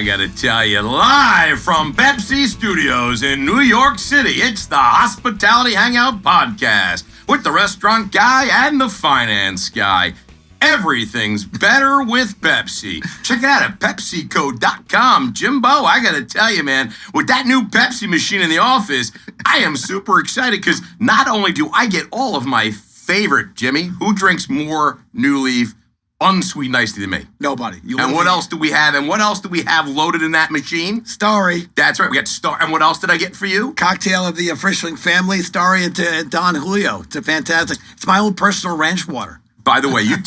I gotta tell you, live from Pepsi Studios in New York City, it's the Hospitality Hangout podcast with the restaurant guy and the finance guy. Everything's better with Pepsi. Check it out at PepsiCo.com. Jimbo, I gotta tell you, man, with that new Pepsi machine in the office, I am super excited because not only do I get all of my favorite, Jimmy, who drinks more New Leaf unsweet nicely than me? Nobody. And what else do we have? And what else do we have loaded in that machine? Starry. That's right. We got Star. And what else did I get for you? Cocktail of the Frischling family, Starry and Don Julio. It's a fantastic. It's my own personal ranch water. By the way, you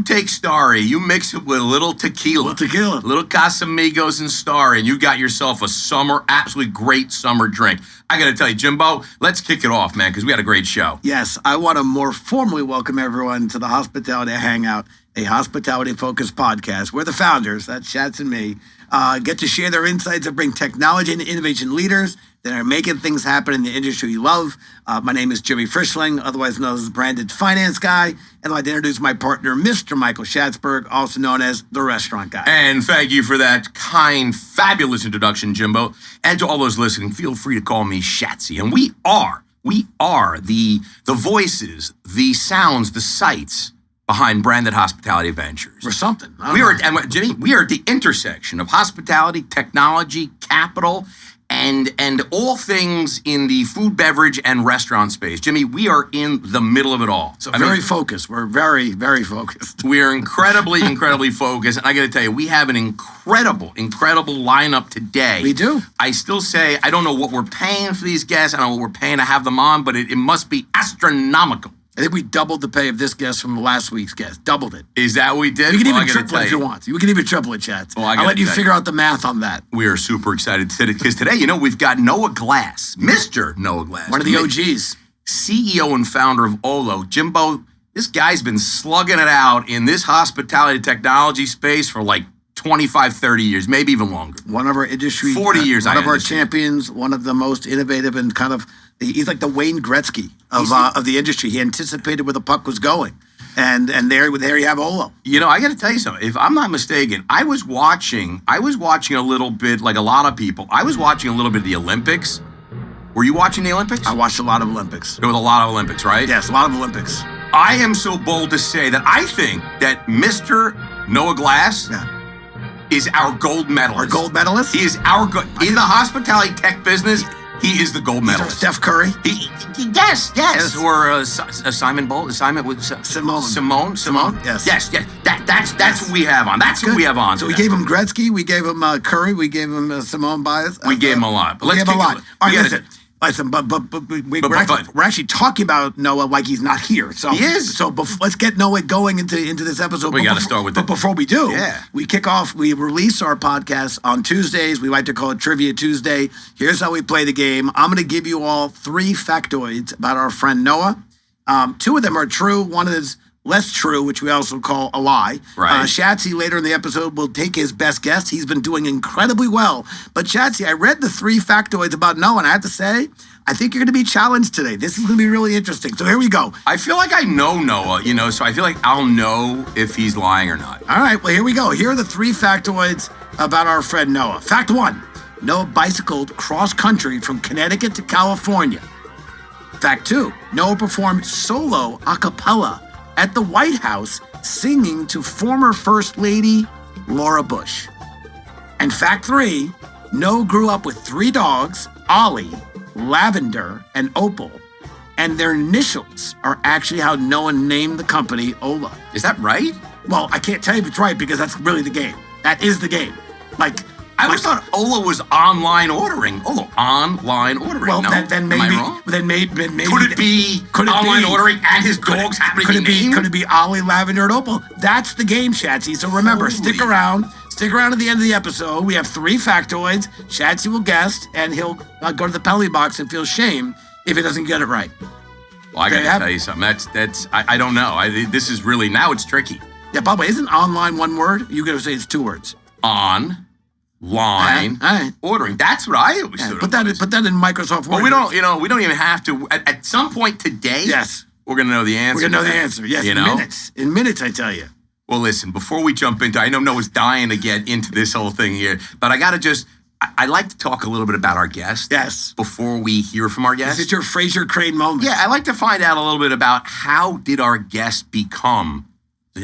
take Starry, you mix it with a little tequila. A little Casamigos and Starry, and you got yourself a absolutely great summer drink. I got to tell you, Jimbo, let's kick it off, man, because we had a great show. Yes, I want to more formally welcome everyone to the Hospitality Hangout, a hospitality-focused podcast where the founders, that's Schatz and me, get to share their insights and bring technology and innovation leaders that are making things happen in the industry you love. My name is Jimmy Frischling, otherwise known as Branded Finance Guy, and I'd like to introduce my partner, Mr. Michael Schatzberg, also known as the Restaurant Guy. And thank you for that kind, fabulous introduction, Jimbo. And to all those listening, feel free to call me Shatsy. And we are the voices, the sounds, the sights behind Branded Hospitality Ventures. Or something. Jimmy, we are at the intersection of hospitality, technology, capital, and all things in the food, beverage, and restaurant space. Jimmy, we are in the middle of it all. So focused. We're very, very focused. We are incredibly focused. And I got to tell you, we have an incredible lineup today. We do. I still say, I don't know what we're paying for these guests. I don't know what we're paying to have them on, but it must be astronomical. I think we doubled the pay of this guest from last week's guest. Doubled it. Is that what we did? We can even triple it if you want. We can even triple it, Chats. I'll let you figure out the math on that. We are super excited today because today, we've got Noah Glass, Mr. Noah Glass. One of the OGs. CEO and founder of Olo. Jimbo, this guy's been slugging it out in this hospitality technology space for like 25, 30 years, maybe even longer. One of our industry. 40 years. One of our champions, one of the most innovative and kind of, he's like the Wayne Gretzky of the industry. He anticipated where the puck was going. And there you have Olo. I got to tell you something. If I'm not mistaken, I was watching a little bit, like a lot of people, I was watching a little bit of the Olympics. Were you watching the Olympics? I watched a lot of Olympics. There was a lot of Olympics, right? Yes, a lot of Olympics. I am so bold to say that I think that Mr. Noah Glass is our gold medalist. Our gold medalist? He is in the hospitality tech business. He is the gold medalist. Steph Curry? Yes. Or Simon Bolt. Simone. Yes. That's what we have on. That's what we have on. So we gave him Gretzky. We gave him Curry. We gave him Simone Biles. We gave him a lot. But we gave him a lot. All right, listen, but we're actually talking about Noah like he's not here. So he is. So let's get Noah going into this episode. We got to start with But before we do, we kick off. We release our podcast on Tuesdays. We like to call it Trivia Tuesday. Here's how we play the game. I'm going to give you all 3 factoids about our friend Noah. 2 of them are true. One is less true, which we also call a lie. Right. Shatsy later in the episode will take his best guess. He's been doing incredibly well. But Shatsy, I read the 3 factoids about Noah, and I have to say, I think you're going to be challenged today. This is going to be really interesting. So here we go. I feel like I know Noah, so I feel like I'll know if he's lying or not. All right, well, here we go. Here are the 3 factoids about our friend Noah. Fact 1, Noah bicycled cross-country from Connecticut to California. Fact 2, Noah performed solo a cappella at the White House singing to former First Lady Laura Bush. And fact 3, Noah grew up with 3 dogs, Ollie, Lavender, and Opal, and their initials are actually how Noah named the company Olo. Is that right? Well, I can't tell you if it's right because that's really the game. That is the game. I always thought Olo was online ordering. Online ordering. Well, no? then maybe. Am I wrong? Then maybe. Could it be online ordering and his dogs happen to be named? Could it be Ollie, Lavender, and Opal? That's the game, Shatsy. So remember, stick around. Stick around at the end of the episode. We have 3 factoids. Shatsy will guess, and he'll go to the penalty box and feel shame if he doesn't get it right. Well, I got to tell you something. I don't know. This is really, now it's tricky. Yeah, by the way, isn't online one word? You're going to say it's 2 words. Online ordering. That's what I always thought. Put that in Microsoft Word. Well, we don't even have to. At some point today, yes, we're going to know the answer. We're going to know the answer. Yes, in minutes. In minutes, I tell you. Well, listen, before we jump into, I know Noah's dying to get into this whole thing here, but I got to I like to talk a little bit about our guest. Yes. Before we hear from our guest. This is your Fraser Crane moment. Yeah, I like to find out a little bit about how did our guest become,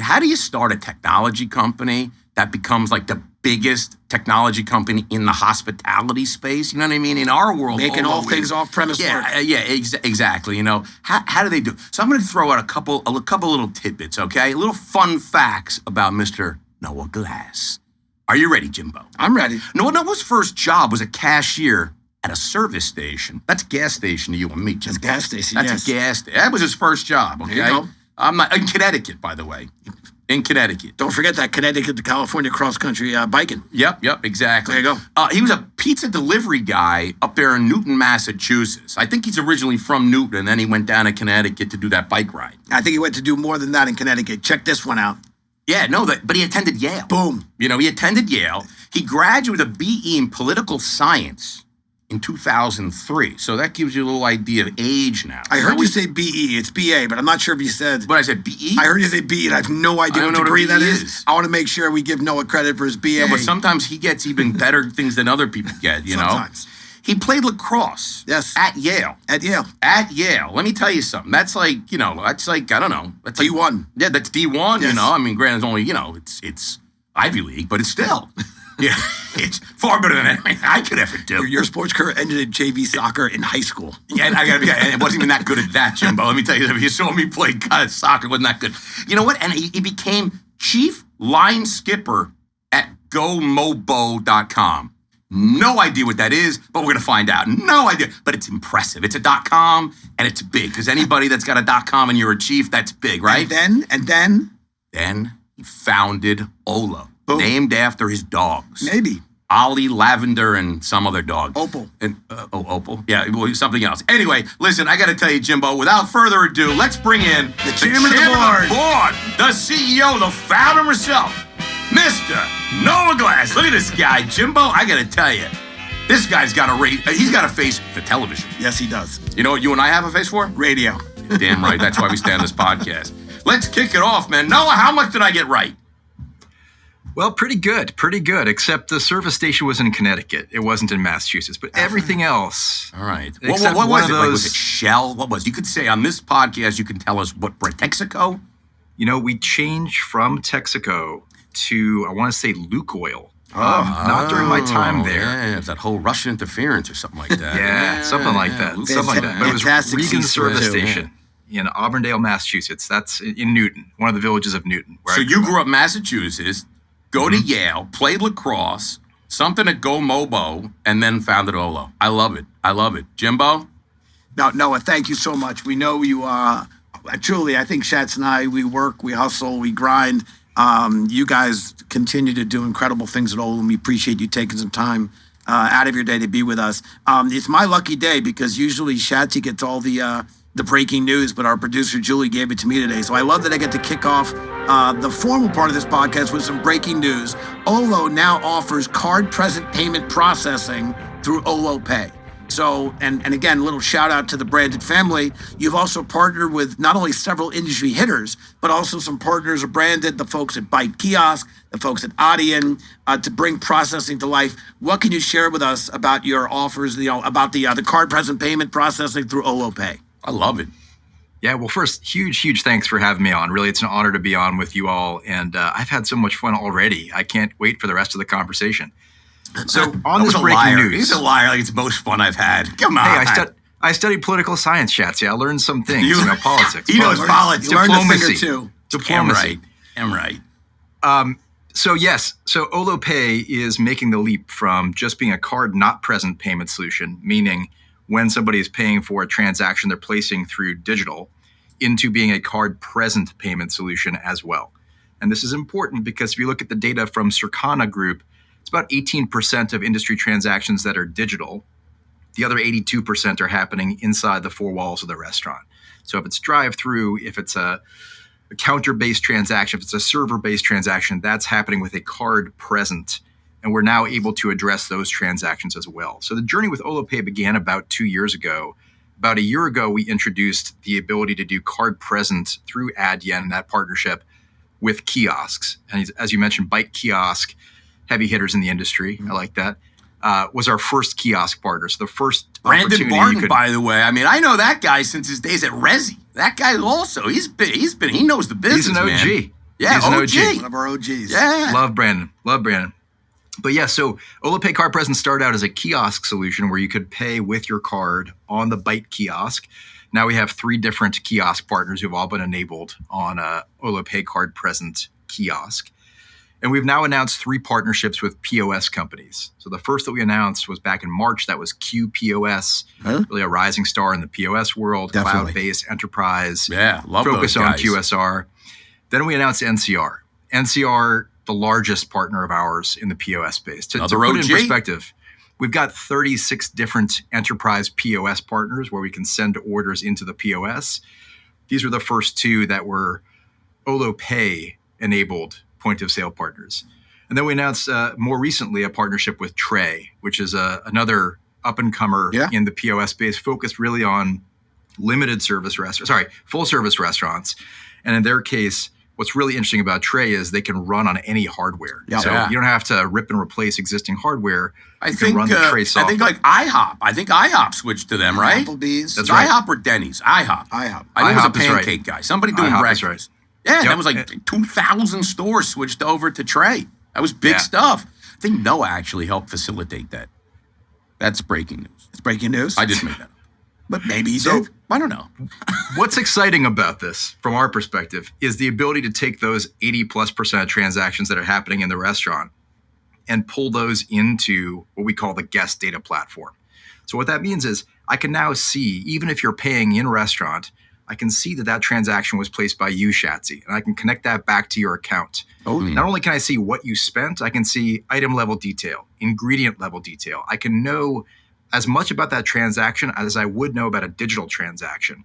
how do you start a technology company that becomes like the biggest technology company in the hospitality space? You know what I mean? In our world. Making all things off-premise work. Yeah, exactly. You know, how do they do it? So I'm going to throw out a couple little tidbits, okay? Little fun facts about Mr. Noah Glass. Are you ready, Jimbo? I'm ready. Noah's first job was a cashier at a service station. That's a gas station to you and me, Jimbo. That's a gas station, That's a gas station. That was his first job, okay? There you go. I'm not, in Connecticut, by the way. In Connecticut. Don't forget that Connecticut to California cross-country biking. Yep, exactly. There you go. He was a pizza delivery guy up there in Newton, Massachusetts. I think he's originally from Newton, and then he went down to Connecticut to do that bike ride. I think he went to do more than that in Connecticut. Check this one out. Yeah, no, but he attended Yale. Boom. You know, he attended Yale. He graduated with a BE in political science in 2003. So that gives you a little idea of age now. I heard you say BE. It's BA, but I'm not sure if you said... What, I said BE? I heard you say BE, and I have no idea what degree that is. I want to make sure we give Noah credit for his BA. No, but sometimes he gets even better things than other people get, you know? Sometimes. He played lacrosse. Yes. At Yale. At Yale. At Yale. Let me tell you something. That's like, you know, that's like, I don't know. That's D1. Like, yeah, that's D1, yes. You know. I mean, granted, it's only, you know, it's Ivy League, but it's still, yeah, it's far better than anything I could ever do. Your sports career ended in JV soccer in high school. Yeah, and it wasn't even that good at that, Jimbo. Let me tell you, if you saw me play soccer, it wasn't that good. You know what? And he became chief line skipper at GoMobo.com. No idea what that is, but we're going to find out. No idea, but it's impressive. It's a .com, and it's big, because anybody that's got a .com and you're a chief, that's big, right? And then? Then he founded Olo, Boom. Named after his dogs. Maybe. Ollie, Lavender, and some other dog. Opal. And, Opal? Yeah, well, something else. Anyway, listen, I got to tell you, Jimbo, without further ado, let's bring in the chairman of the board, the CEO, the founder himself, Mr. Noah Glass. Look at this guy, Jimbo. I got to tell you, this guy's got he's got a face for television. Yes, he does. You know what you and I have a face for? Radio. Damn right. That's why we stay on this podcast. Let's kick it off, man. Noah, how much did I get right? Well, pretty good, except the service station was in Connecticut. It wasn't in Massachusetts, but everything else. All right. What was it? Like, was it Shell? What was it? You could say on this podcast, you can tell us what, Texaco? You know, we changed from Texaco to, I want to say, Lukoil. Not during my time there. Yeah, it was that whole Russian interference or something like that. yeah, something like that. Something like that. But it was Regan Service Station in Auburndale, Massachusetts. That's in Newton, one of the villages of Newton. So you grew up in Massachusetts, go to Yale, played lacrosse, something at GoMobo, and then founded Olo. I love it. Jimbo? No, Noah, thank you so much. We know you truly, I think Schatz and I, we work, we hustle, we grind. You guys continue to do incredible things at Olo, and we appreciate you taking some time out of your day to be with us. It's my lucky day because usually Schatzy gets all the breaking news, but our producer Julie gave it to me today. So I love that I get to kick off the formal part of this podcast with some breaking news. Olo now offers card-present payment processing through Olo Pay. So, and again, a little shout out to the branded family. You've also partnered with not only several industry hitters, but also some partners of branded, the folks at Byte Kiosk, the folks at Audion, to bring processing to life. What can you share with us about your offers, about the card-present payment processing through Olo Pay? I love it. Yeah, well, first, huge thanks for having me on. Really, it's an honor to be on with you all, and I've had so much fun already. I can't wait for the rest of the conversation. So on this breaking news, he's a liar. Like it's the most fun I've had. Come on. Hey, I studied political science, Shatsy. I learned some things. Politics. He knows politics. Diplomacy. Too. Diplomacy. I'm right. So yes, Olo Pay is making the leap from just being a card not present payment solution, meaning when somebody is paying for a transaction they're placing through digital, into being a card present payment solution as well. And this is important because if you look at the data from Circana Group, it's about 18% of industry transactions that are digital. The other 82% are happening inside the four walls of the restaurant. So if it's drive-through, if it's a counter-based transaction, if it's a server-based transaction, that's happening with a card present. And we're now able to address those transactions as well. So the journey with Olo Pay began about 2 years ago. About a year ago, we introduced the ability to do card present through Adyen, that partnership, with kiosks. And as you mentioned, bike kiosk, heavy hitters in the industry. I like that. Was our first kiosk partner. So the first Brandon opportunity Barton, by the way. I mean, I know that guy since his days at Resi. That guy also, he knows the business, he's an OG. Man. Yeah, he's an OG. One of our OGs. Yeah. Love Brandon. But yeah, so Olo Pay Card Present started out as a kiosk solution where you could pay with your card on the Bite kiosk. Now we have 3 different kiosk partners who've all been enabled on Olo Pay Card Present kiosk. And we've now announced 3 partnerships with POS companies. So the first that we announced was back in March. That was QPOS, really a rising star in the POS world, Definitely. cloud-based enterprise. Yeah, love focus those on guys. QSR. Then we announced NCR. NCR, the largest partner of ours in the POS space. To put it in OG. perspective, we've got 36 different enterprise POS partners where we can send orders into the POS. These were the first 2 that were Olo Pay enabled point of sale partners. And then we announced more recently a partnership with Tray, which is another up and comer in the POS space, focused really on full service restaurants. And in their case, what's really interesting about Tray is they can run on any hardware. Yeah. So you don't have to rip and replace existing hardware. I You think can run the Tray software. I think like IHOP. I think IHOP switched to them, right? Applebee's. That's right. IHOP or Denny's? IHOP. IHOP. I know it was a IHOP is right. pancake guy. Somebody doing IHOP is breakfast. right. Yeah, Yep. that was like 2,000 stores switched over to Tray. That was big Yeah. stuff. I think Noah actually helped facilitate that. That's breaking news. It's breaking news. I just made that up. But maybe he So- did. I don't know. What's exciting about this, from our perspective, is the ability to take those 80+% of transactions that are happening in the restaurant and pull those into what we call the guest data platform. So what that means is I can now see, even if you're paying in restaurant, I can see that transaction was placed by you, Shatsy, and I can connect that back to your account. Not only can I see what you spent, I can see item level detail, ingredient level detail. I can know as much about that transaction as I would know about a digital transaction.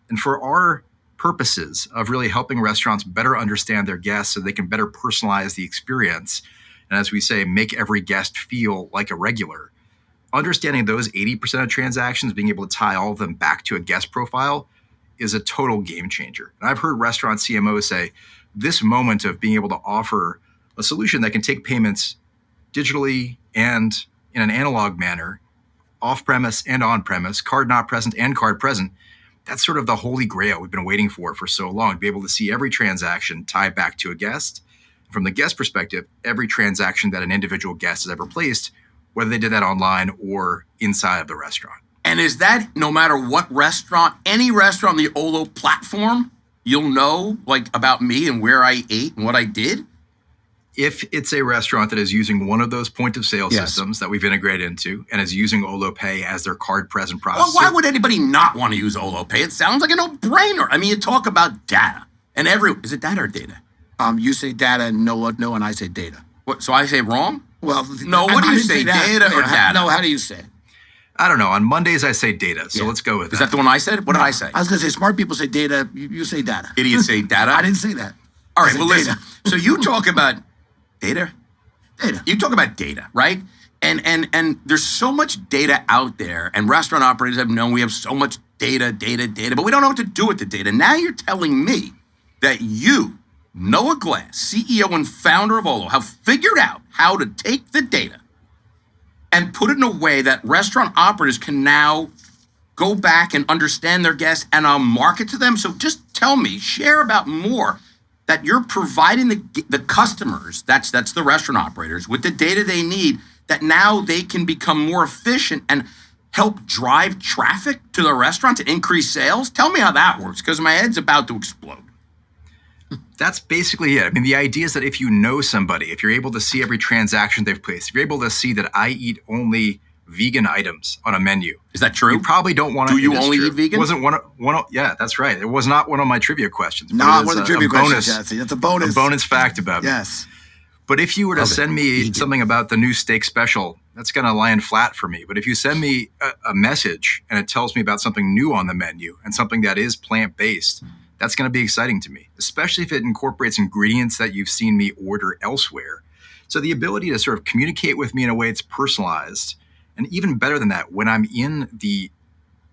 And for our purposes of really helping restaurants better understand their guests so they can better personalize the experience, and as we say, make every guest feel like a regular, understanding those 80% of transactions, being able to tie all of them back to a guest profile is a total game changer. And I've heard restaurant CMOs say this moment of being able to offer a solution that can take payments digitally and in an analog manner, off-premise and on-premise, card not present and card present, that's sort of the holy grail we've been waiting for so long, to be able to see every transaction tie back to a guest. From the guest perspective, every transaction that an individual guest has ever placed, whether they did that online or inside of the restaurant. And is that no matter what restaurant, any restaurant on the Olo platform, you'll know like about me and where I ate and what I did? If it's a restaurant that is using one of those point of sale systems that we've integrated into and is using Olo Pay as their card present processor. Well, why would anybody not want to use Olo Pay? It sounds like a no-brainer. I mean, you talk about data. And is it data or data? You say data and no, and I say data. What, so I say wrong? Well, No, what do you didn't say, that. data or data? No, how do you say it? I don't know. On Mondays, I say data. So let's go with Is that the one I said? What did I say? I was going to say smart people say data. You say data. Idiots say data? I didn't say that. All I right, said well, listen. data. So you talk about data? Data. You talk about data, right? And there's so much data out there, and restaurant operators have known we have so much data, but we don't know what to do with the data. Now you're telling me that you, Noah Glass, CEO and founder of Olo, have figured out how to take the data and put it in a way that restaurant operators can now go back and understand their guests and market to them. So just tell me, share about more that you're providing the customers, that's the restaurant operators, with the data they need, that now they can become more efficient and help drive traffic to the restaurant to increase sales. Tell me how that works, because my head's about to explode. That's basically it. I mean, the idea is that if you know somebody, if you're able to see every transaction they've placed, if you're able to see that I eat only vegan items on a menu. Is that true? You probably don't want to. Do you only eat vegan? Wasn't one of yeah, that's right. It was not one of my trivia questions. but Not it is one of the a trivia questions, bonus, Jesse. That's a bonus. A bonus fact about me. Yes. But if you were to Love it. send me Vegan. something about the new steak special, that's going to land flat for me. But if you send me a message and it tells me about something new on the menu and something that is plant-based, that's going to be exciting to me, especially if it incorporates ingredients that you've seen me order elsewhere. So the ability to sort of communicate with me in a way that's personalized, and even better than that, when I'm in the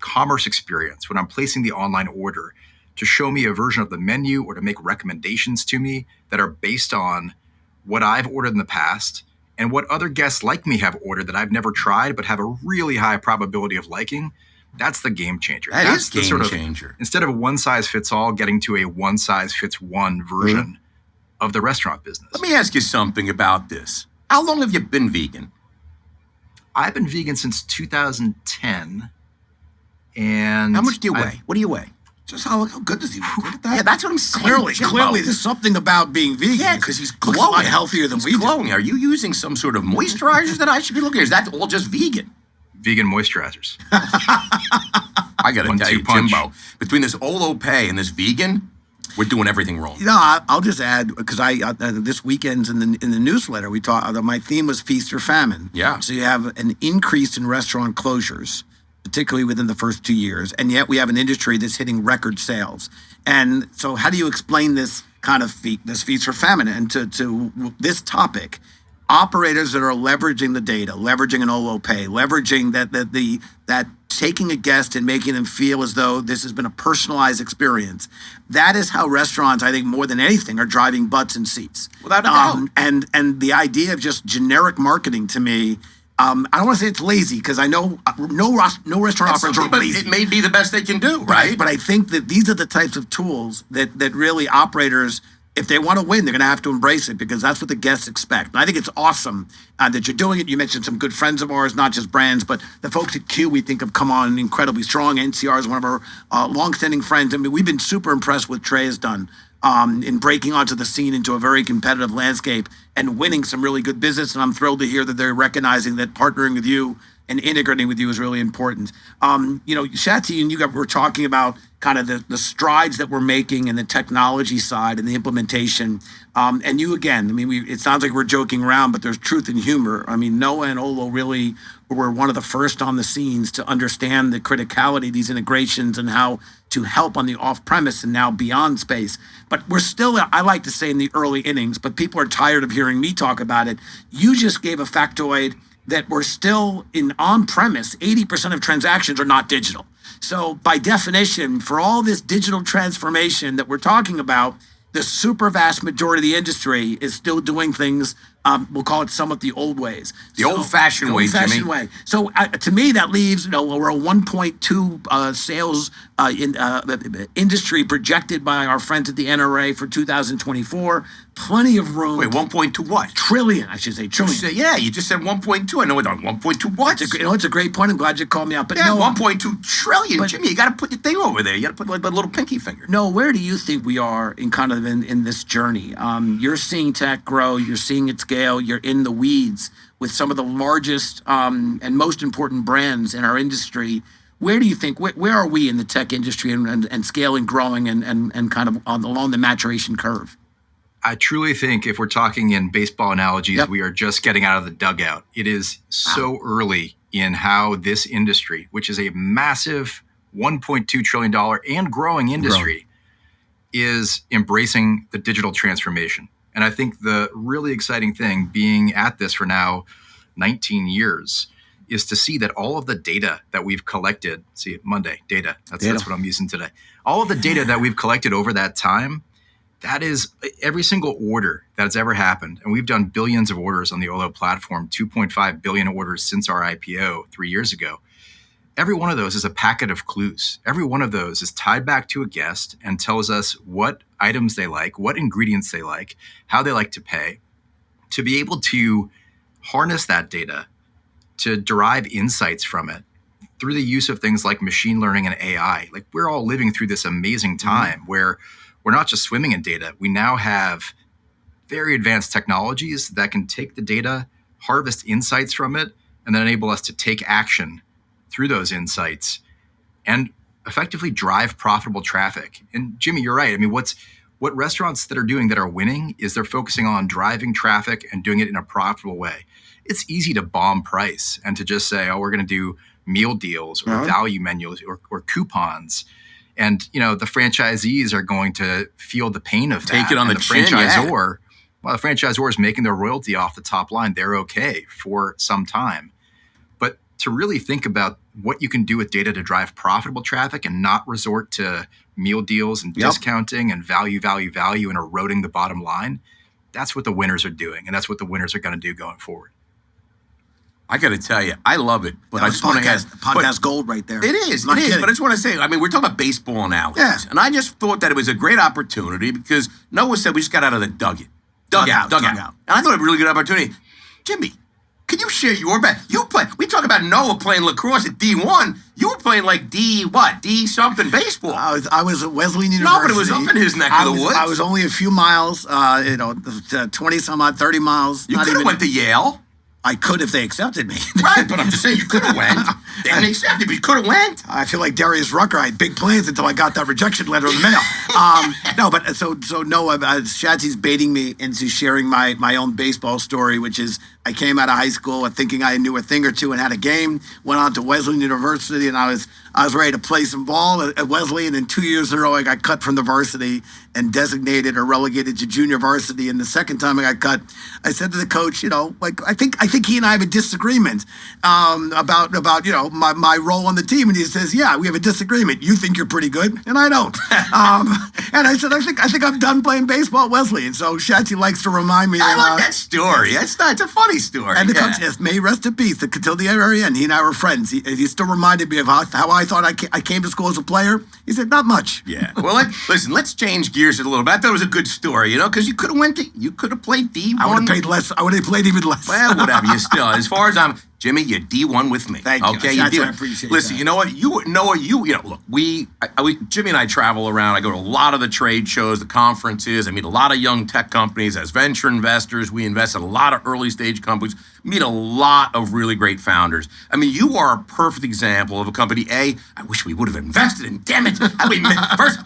commerce experience, when I'm placing the online order, to show me a version of the menu or to make recommendations to me that are based on what I've ordered in the past and what other guests like me have ordered that I've never tried but have a really high probability of liking, that's the game changer. That's the game changer. Instead of a one size fits all, getting to a one size fits one version of the restaurant business. Let me ask you something about this. How long have you been vegan? I've been vegan since 2010. And how much do you weigh? What do you weigh? Just how good does he look? Look at that. Yeah, that's what I'm saying. Clearly, there's something about being vegan. Yeah, because he's looks glowing. a lot healthier than we glowing. do. Are you using some sort of moisturizers that I should be looking at? Is that all just vegan? Vegan moisturizers. I got to tell you, punch. Jimbo, between this Olo Pay and this vegan, we're doing everything wrong. You know, I'll just add, because this weekend's in the newsletter, we talked. My theme was feast or famine. Yeah. So you have an increase in restaurant closures, particularly within the first 2 years, and yet we have an industry that's hitting record sales. And so, how do you explain this kind of this feast or famine? And to this topic, operators that are leveraging the data, leveraging an Olo Pay, leveraging that taking a guest and making them feel as though this has been a personalized experience. That is how restaurants, I think, more than anything, are driving butts and seats. Without a doubt. And the idea of just generic marketing, to me, I don't want to say it's lazy, because I know no restaurant operators are lazy. It may be the best they can do, right? But I think that these are the types of tools that really operators, if they want to win, they're going to have to embrace it, because that's what the guests expect. And I think it's awesome that you're doing it. You mentioned some good friends of ours, not just brands, but the folks at Q we think have come on incredibly strong. NCR is one of our longstanding friends. I mean, we've been super impressed with Trey has done in breaking onto the scene into a very competitive landscape and winning some really good business. And I'm thrilled to hear that they're recognizing that partnering with you and integrating with you is really important. Shatsy and you were talking about kind of the strides that we're making in the technology side and the implementation. And you, again, I mean, it sounds like we're joking around, but there's truth and humor. I mean, Noah and Olo really were one of the first on the scenes to understand the criticality of these integrations and how to help on the off-premise and now beyond space. But we're still, I like to say, in the early innings, but people are tired of hearing me talk about it. You just gave a factoid that we're still in on-premise, 80% of transactions are not digital. So by definition, for all this digital transformation that we're talking about, the super vast majority of the industry is still doing things, we'll call it somewhat the old ways. The old-fashioned way, Jimmy. Way. So to me, that leaves, we're a 1.2 sales industry projected by our friends at the NRA for 2024. Plenty of room. Wait, 1.2 what? Trillion, I should say. Trillion. You just said 1.2. I know it's on 1.2 what? It's a great point. I'm glad you called me out. But yeah, no, 1.2 trillion, Jimmy. You got to put the thing over there. You got to put like a little pinky finger. No, where do you think we are in kind of in this journey? You're seeing tech grow. You're seeing it scale. You're in the weeds with some of the largest and most important brands in our industry. Where do you think, where are we in the tech industry and scaling, growing, and kind of along the maturation curve? I truly think if we're talking in baseball analogies, we are just getting out of the dugout. It is so early in how this industry, which is a massive $1.2 trillion and growing industry, is embracing the digital transformation. And I think the really exciting thing, being at this for now 19 years, is to see that all of the data that we've collected, data, that's what I'm using today. All of the data that we've collected over that time, that is every single order that's ever happened. And we've done billions of orders on the Olo platform, 2.5 billion orders since our IPO 3 years ago. Every one of those is a packet of clues. Every one of those is tied back to a guest and tells us what items they like, what ingredients they like, how they like to pay. To be able to harness that data, to derive insights from it through the use of things like machine learning and AI. Like, we're all living through this amazing time where we're not just swimming in data. We now have very advanced technologies that can take the data, harvest insights from it, and then enable us to take action through those insights and effectively drive profitable traffic. And Jimmy, you're right. I mean, what restaurants that are doing that are winning is they're focusing on driving traffic and doing it in a profitable way. It's easy to bomb price and to just say, we're going to do meal deals or value menus or coupons. And, the franchisees are going to feel the pain of that. Take it on the chin, franchisor. Well, the franchisor is making their royalty off the top line. They're okay for some time. But to really think about what you can do with data to drive profitable traffic and not resort to meal deals and discounting and value, and eroding the bottom line. That's what the winners are doing, and that's what the winners are going to do going forward. I got to tell you, I love it, but I just want to ask. Podcast gold right there. It is, but I just want to say, I mean, we're talking about baseball analogies, and I just thought that it was a great opportunity because Noah said we just got out of the dugout. And I thought it was a really good opportunity. Jimmy, can you share your bet? We talk about Noah playing lacrosse at D1. You were playing like D something baseball. I was at Wesleyan University. No, but it was up in his neck of the woods. I was only a few miles, 20 some odd, 30 miles. You could have went to Yale. I could if they accepted me. Right, but I'm just saying you could have went. They didn't accept you, but you could have went. I feel like Darius Rucker. I had big plans until I got that rejection letter in the mail. Noah, Schatzy's baiting me into sharing my own baseball story, which is I came out of high school thinking I knew a thing or two and had a game. Went on to Wesleyan University, and I was ready to play some ball at Wesleyan. And 2 years in a row, I got cut from the varsity and designated or relegated to junior varsity. And the second time I got cut, I said to the coach, I think he and I have a disagreement about my role on the team. And he says, yeah, we have a disagreement. You think you're pretty good, and I don't. And I said, I think I'm done playing baseball at Wesleyan. So Shatsy likes to remind me. I like that story. It's a funny story. And the coach, yes, may he rest in peace, until the very end. He and I were friends. He still reminded me of how I thought I came to school as a player. He said, not much. Yeah. Well, listen, let's change gears a little bit. I thought it was a good story, because you could have played D1. I would have played less. I would have played even less. Well, whatever. You still, as far as Jimmy, you're D1 with me. Thank you. Okay, I appreciate that. Listen, you know what? Look, Jimmy and I travel around. I go to a lot of the trade shows, the conferences. I meet a lot of young tech companies as venture investors. We invest in a lot of early stage companies. Meet a lot of really great founders. I mean, you are a perfect example of a company. I wish we would have invested in. Damn it!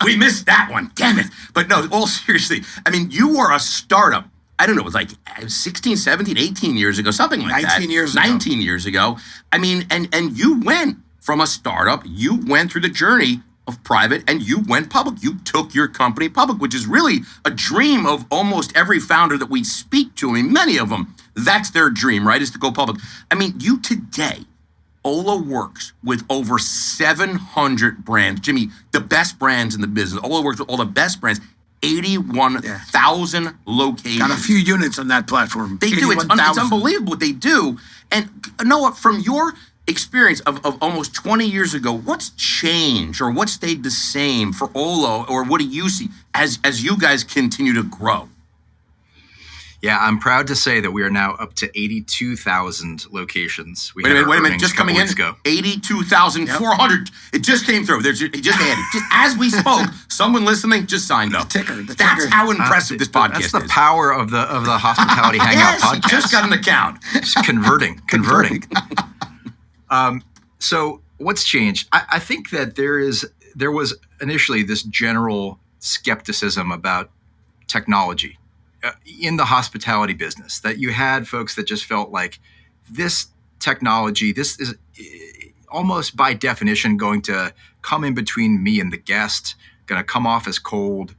We missed that one. Damn it! But no, all seriously, I mean, you are a startup. I don't know, it was like 16, 17, 18 years ago, something like 19 that. 19 years ago. I mean, and you went from a startup, you went through the journey of private, and you went public. You took your company public, which is really a dream of almost every founder that we speak to. I mean, many of them, that's their dream, right, is to go public. I mean, you today, Olo works with over 700 brands. Jimmy, the best brands in the business. Olo works with all the best brands. 81,000 locations. Got a few units on that platform. They do. It's unbelievable what they do. And Noah, from your experience of almost 20 years ago, what's changed or what stayed the same for Olo, or what do you see as you guys continue to grow? Yeah, I'm proud to say that we are now up to 82,000 locations. Wait a minute, just coming in, 82,400. Yep. It just came through. He just added. Just as we spoke, someone listening just signed up. That's how impressive this podcast is. That's the power of the Hospitality Hangout podcast. He just got an account. Just converting. So what's changed? I think that there was initially this general skepticism about technology in the hospitality business, that you had folks that just felt like this technology, this is almost by definition going to come in between me and the guest, going to come off as cold.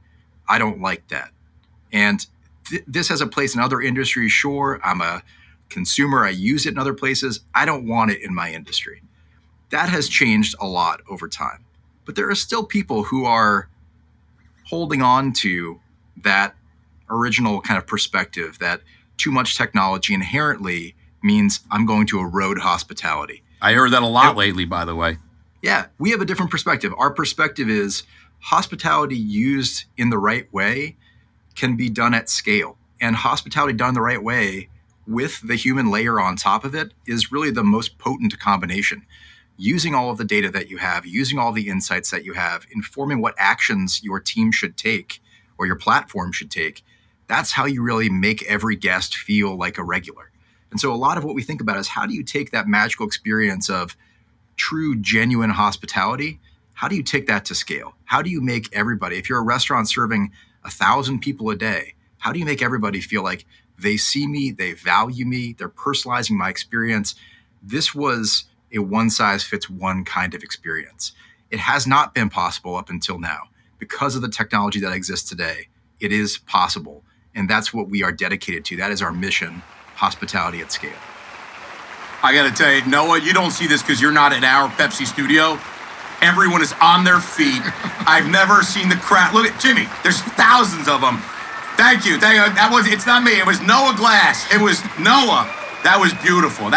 I don't like that. And this has a place in other industries. Sure, I'm a consumer. I use it in other places. I don't want it in my industry. That has changed a lot over time. But there are still people who are holding on to that original kind of perspective that too much technology inherently means I'm going to erode hospitality. I heard that a lot lately, by the way. Yeah, we have a different perspective. Our perspective is hospitality used in the right way can be done at scale. And hospitality done the right way with the human layer on top of it is really the most potent combination. Using all of the data that you have, using all the insights that you have, informing what actions your team should take or your platform should take, that's how you really make every guest feel like a regular. And so a lot of what we think about is how do you take that magical experience of true, genuine hospitality, how do you take that to scale? How do you make everybody, if you're a restaurant serving 1,000 people a day, how do you make everybody feel like they see me, they value me, they're personalizing my experience? This was a one-size-fits-one kind of experience. It has not been possible up until now. Because of the technology that exists today, it is possible. And that's what we are dedicated to. That is our mission, hospitality at scale. I got to tell you, Noah, you don't see this because you're not in our Pepsi studio. Everyone is on their feet. I've never seen the crowd. Look at Jimmy. There's thousands of them. Thank you. It's not me. It was Noah Glass. It was Noah. That was beautiful.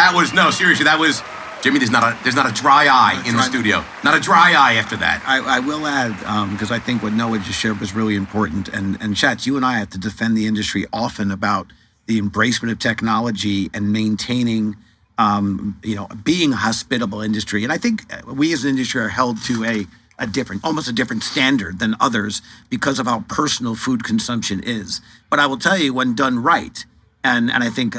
Seriously, that was Jimmy. There's not a dry eye in the studio. Not a dry eye after that. I will add, because I think what Noah just shared was really important. And Schatz, you and I have to defend the industry often about the embracement of technology and maintaining, being a hospitable industry. And I think we as an industry are held to almost a different standard than others because of how personal food consumption is. But I will tell you, when done right, and I think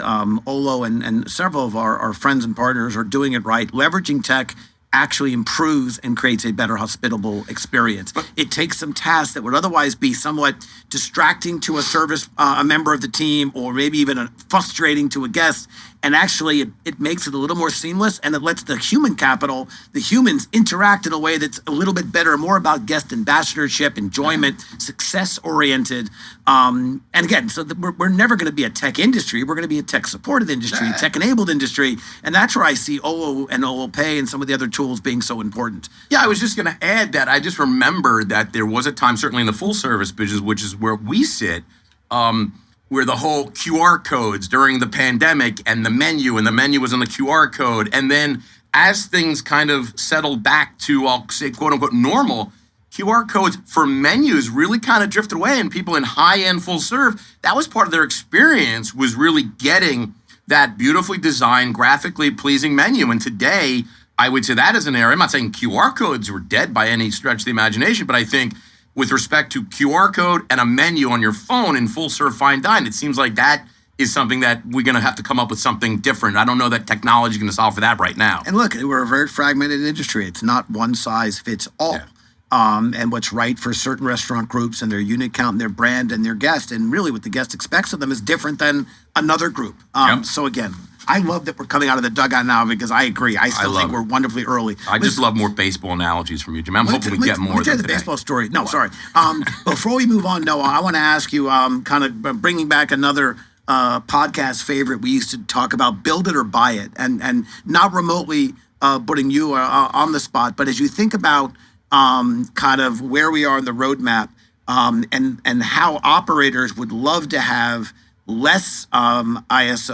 Olo and several of our friends and partners are doing it right, leveraging tech actually improves and creates a better hospitable experience. It takes some tasks that would otherwise be somewhat distracting to a member of the team, or maybe even frustrating to a guest. And actually, it makes it a little more seamless, and it lets the human capital, the humans, interact in a way that's a little bit better, more about guest ambassadorship, enjoyment, success-oriented. And again, so we're never going to be a tech industry. We're going to be a tech-supported industry, tech-enabled industry. And that's where I see Olo and Olo Pay and some of the other tools being so important. Yeah, I was just going to add that I just remember that there was a time, certainly in the full-service business, which is where we sit, where the whole QR codes during the pandemic and the menu was on the QR code. And then as things kind of settled back to, I'll say, quote unquote, normal, QR codes for menus really kind of drifted away, and people in high-end full serve, that was part of their experience, was really getting that beautifully designed, graphically pleasing menu. And today, I would say that is an area. I'm not saying QR codes were dead by any stretch of the imagination, but I think with respect to QR code and a menu on your phone in full serve fine dine, it seems like that is something that we're going to have to come up with something different. I don't know that technology is going to solve for that right now. And look, we're a very fragmented industry. It's not one size fits all. Yeah. And what's right for certain restaurant groups and their unit count and their brand and their guest, and really what the guest expects of them, is different than another group. So again, I love that we're coming out of the dugout now, because I agree. I still think we're wonderfully early. I just love more baseball analogies from you, Jim. I'm hoping we get more. Let me tell you the baseball story. No, sorry. Before we move on, Noah, I want to ask you, kind of bringing back another podcast favorite. We used to talk about build it or buy it, and not remotely putting you on the spot, but as you think about kind of where we are in the roadmap, and how operators would love to have less ISVs,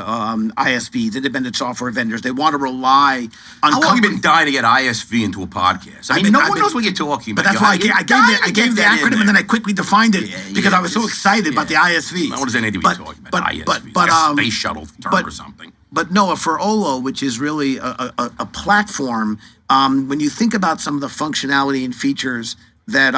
independent software vendors. They want to rely on. How long have you been dying to get ISV into a podcast? I mean, no one knows what you're talking about. But that's why I gave the acronym, and then I quickly defined it because I was so excited about the ISVs. What does anything be talking about? ISVs, like a space shuttle term or something. But Noah, for Olo, which is really a platform, when you think about some of the functionality and features that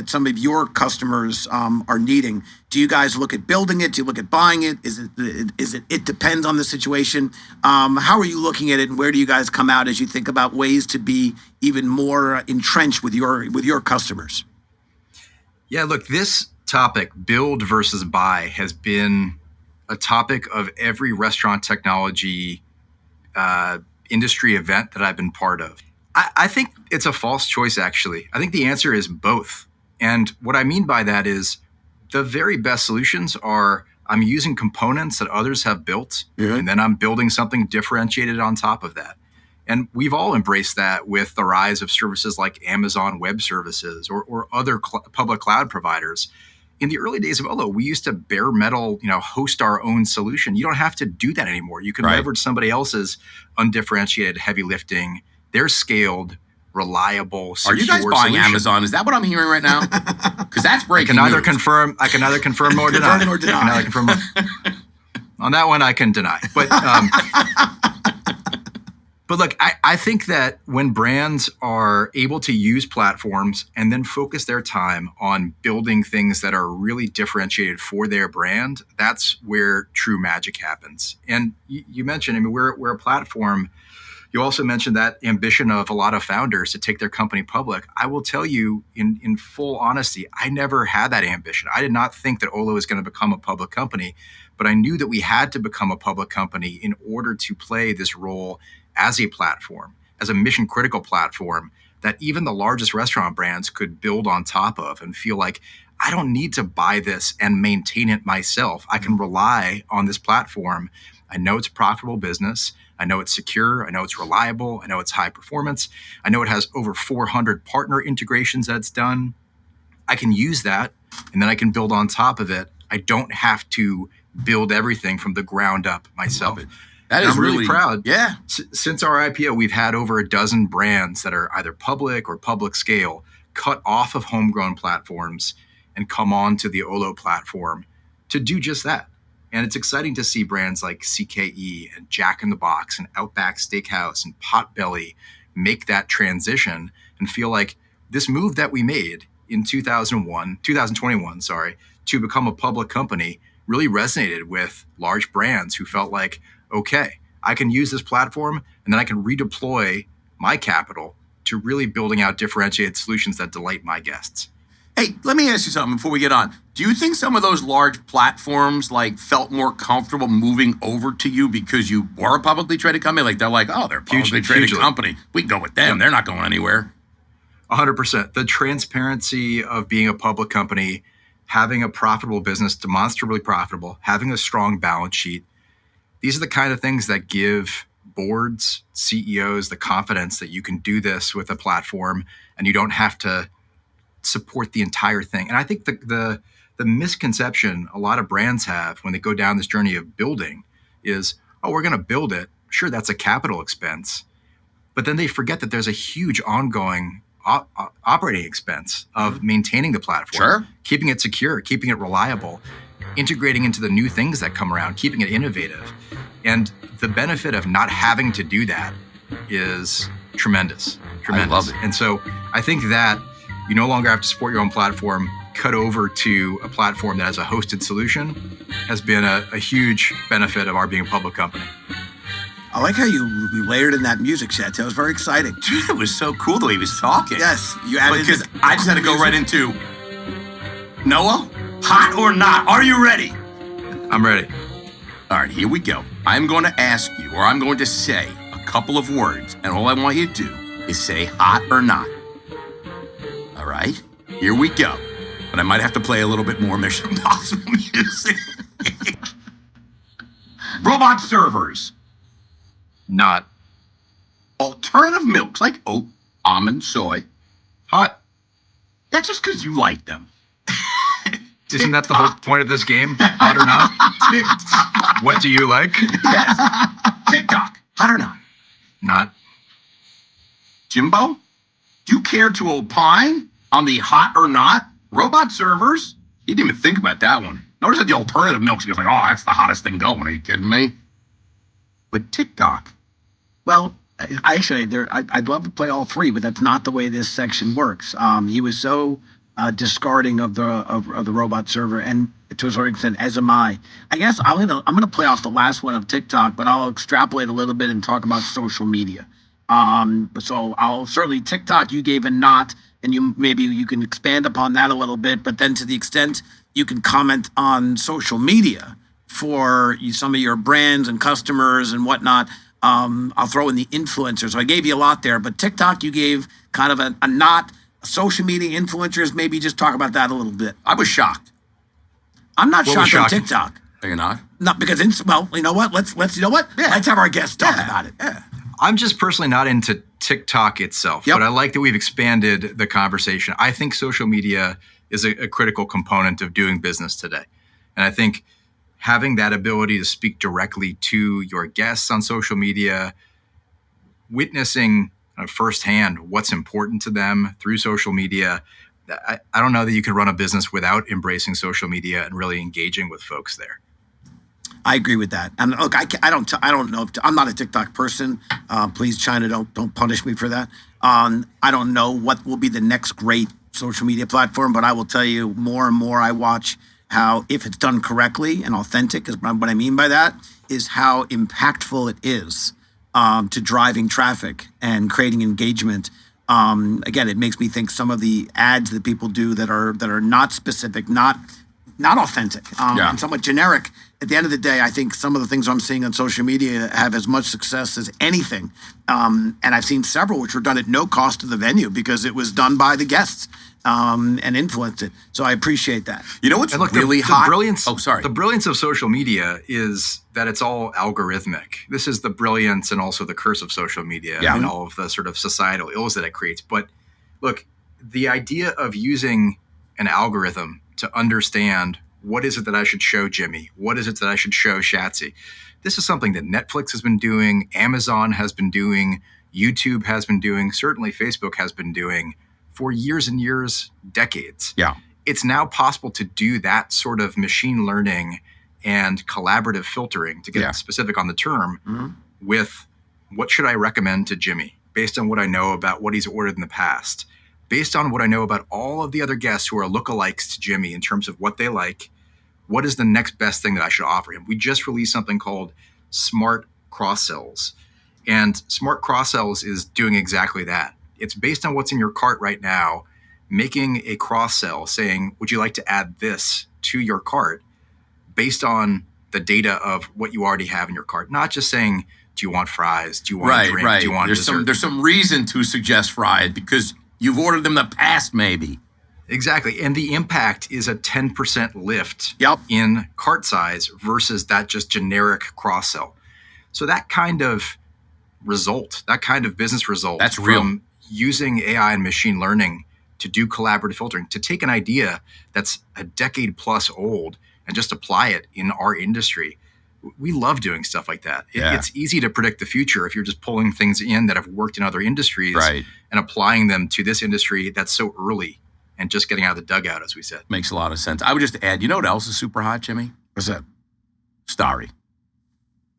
some of your customers are needing, do you guys look at building it? Do you look at buying it? It depends on the situation. How are you looking at it, and where do you guys come out as you think about ways to be even more entrenched with your customers? Yeah, look, this topic, build versus buy, has been a topic of every restaurant technology industry event that I've been part of. I think it's a false choice, actually. I think the answer is both. And what I mean by that is the very best solutions are I'm using components that others have built, and then I'm building something differentiated on top of that. And we've all embraced that with the rise of services like Amazon Web Services or other public cloud providers. In the early days of Olo, we used to bare metal, host our own solution. You don't have to do that anymore. You can leverage somebody else's undifferentiated heavy lifting. They're scaled, reliable, secure. Are you guys buying solution. Amazon? Is that what I'm hearing right now? Because that's breaking I news. can neither confirm nor deny. On that one, I can deny. But but look, I think that when brands are able to use platforms and then focus their time on building things that are really differentiated for their brand, that's where true magic happens. And you mentioned, we're a platform. You also mentioned that ambition of a lot of founders to take their company public. I will tell you in full honesty, I never had that ambition. I did not think that Olo was going to become a public company, but I knew that we had to become a public company in order to play this role as a platform, as a mission critical platform that even the largest restaurant brands could build on top of and feel like, I don't need to buy this and maintain it myself. I can rely on this platform. I know it's a profitable business. I know it's secure. I know it's reliable. I know it's high performance. I know it has over 400 partner integrations that it's done. I can use that, and then I can build on top of it. I don't have to build everything from the ground up myself. That is I'm really proud. Yeah. Since our IPO, we've had over a dozen brands that are either public or public scale cut off of homegrown platforms and come on to the Olo platform to do just that. And it's exciting to see brands like CKE and Jack in the Box and Outback Steakhouse and Potbelly make that transition and feel like this move that we made in 2021, to become a public company really resonated with large brands who felt like, okay, I can use this platform and then I can redeploy my capital to really building out differentiated solutions that delight my guests. Hey, let me ask you something before we get on. Do you think some of those large platforms felt more comfortable moving over to you because you were a publicly traded company? Like they're like, oh, they're a publicly traded company. We can go with them. Yep. They're not going anywhere. 100%. The transparency of being a public company, having a profitable business, demonstrably profitable, having a strong balance sheet. These are the kind of things that give boards, CEOs the confidence that you can do this with a platform and you don't have to support the entire thing. And I think the misconception a lot of brands have when they go down this journey of building is, oh, we're going to build it. Sure, that's a capital expense. But then they forget that there's a huge ongoing operating expense of maintaining the platform, keeping it secure, keeping it reliable, integrating into the new things that come around, keeping it innovative. And the benefit of not having to do that is tremendous. I love it. And so I think that you no longer have to support your own platform, cut over to a platform that has a hosted solution has been a huge benefit of our being a public company. I like how you layered in that music, Shatz. That was very exciting. Dude, it was so cool the way he was talking. Yes, you added. Because I just had to go right into Noah, hot or not? Are you ready? I'm ready. All right, here we go. I'm going to ask you, or I'm going to say a couple of words, and all I want you to do is say hot or not. All right, here we go. But I might have to play a little bit more Mission Impossible music. Robot servers. Not. Alternative milks like oat, almond, soy. Hot. That's just because you like them. Isn't that the whole point of this game? Hot or not? What do you like? Yes. TikTok. Hot or not? Not. Jimbo, do you care to opine on the hot or not robot servers? You didn't even think about that one. Notice that the alternative milks, you're like, oh, that's the hottest thing going. Are you kidding me? But TikTok. Well, actually, I'd love to play all three, but that's not the way this section works. He was so discarding of the robot server, and to a certain extent, as am I. I guess I'm gonna play off the last one of TikTok, but I'll extrapolate a little bit and talk about social media. So I'll certainly TikTok you gave a not, and maybe you can expand upon that a little bit. But then to the extent you can comment on social media for some of your brands and customers and whatnot. I'll throw in the influencers. So I gave you a lot there, but TikTok you gave kind of a not. Social media influencers, maybe just talk about that a little bit. I was shocked. I'm not shocked on TikTok. Are you not? Not because you know what? Let's let's have our guests talk about it. Yeah. I'm just personally not into TikTok itself, but I like that we've expanded the conversation. I think social media is a critical component of doing business today. And I think having that ability to speak directly to your guests on social media, witnessing firsthand what's important to them through social media. I don't know that you can run a business without embracing social media and really engaging with folks there. I agree with that. And look, I don't know. I'm not a TikTok person. Please, China, don't punish me for that. I don't know what will be the next great social media platform, but I will tell you more and more I watch how, if it's done correctly and authentic, is what I mean by that, is how impactful it is to driving traffic and creating engagement. Again, it makes me think some of the ads that people do that are not specific, not authentic, and somewhat generic. At the end of the day, I think some of the things I'm seeing on social media have as much success as anything. And I've seen several which were done at no cost to the venue because it was done by the guests. and influenced it. So I appreciate that. You know what's And look, really the hot? brilliance. Oh, sorry. The brilliance of social media is that it's all algorithmic. This is the brilliance and also the curse of social media and all of the sort of societal ills that it creates. But look, the idea of using an algorithm to understand what is it that I should show Jimmy, what is it that I should show Shatsy, this is something that Netflix has been doing, Amazon has been doing, YouTube has been doing, certainly Facebook has been doing for years and years, decades. Yeah. It's now possible to do that sort of machine learning and collaborative filtering, to get specific on the term, with what should I recommend to Jimmy based on what I know about what he's ordered in the past, based on what I know about all of the other guests who are lookalikes to Jimmy in terms of what they like. What is the next best thing that I should offer him? We just released something called Smart Cross-Sells. And Smart Cross-Sells is doing exactly that. It's based on what's in your cart right now, making a cross-sell saying, would you like to add this to your cart based on the data of what you already have in your cart? Not just saying, do you want fries? Do you want a drink? Do you want dessert? There's some reason to suggest fries because you've ordered them in the past, maybe. Exactly. And the impact is a 10% lift Yep. in cart size versus that just generic cross-sell. So that kind of result, that kind of business result, That's from real. using AI and machine learning to do collaborative filtering, to take an idea that's a decade plus old and just apply it in our industry. We love doing stuff like that. It's easy to predict the future if you're just pulling things in that have worked in other industries and applying them to this industry that's so early and just getting out of the dugout, as we said. Makes a lot of sense. I would just add, you know what else is super hot, Jimmy? What's that? Starry.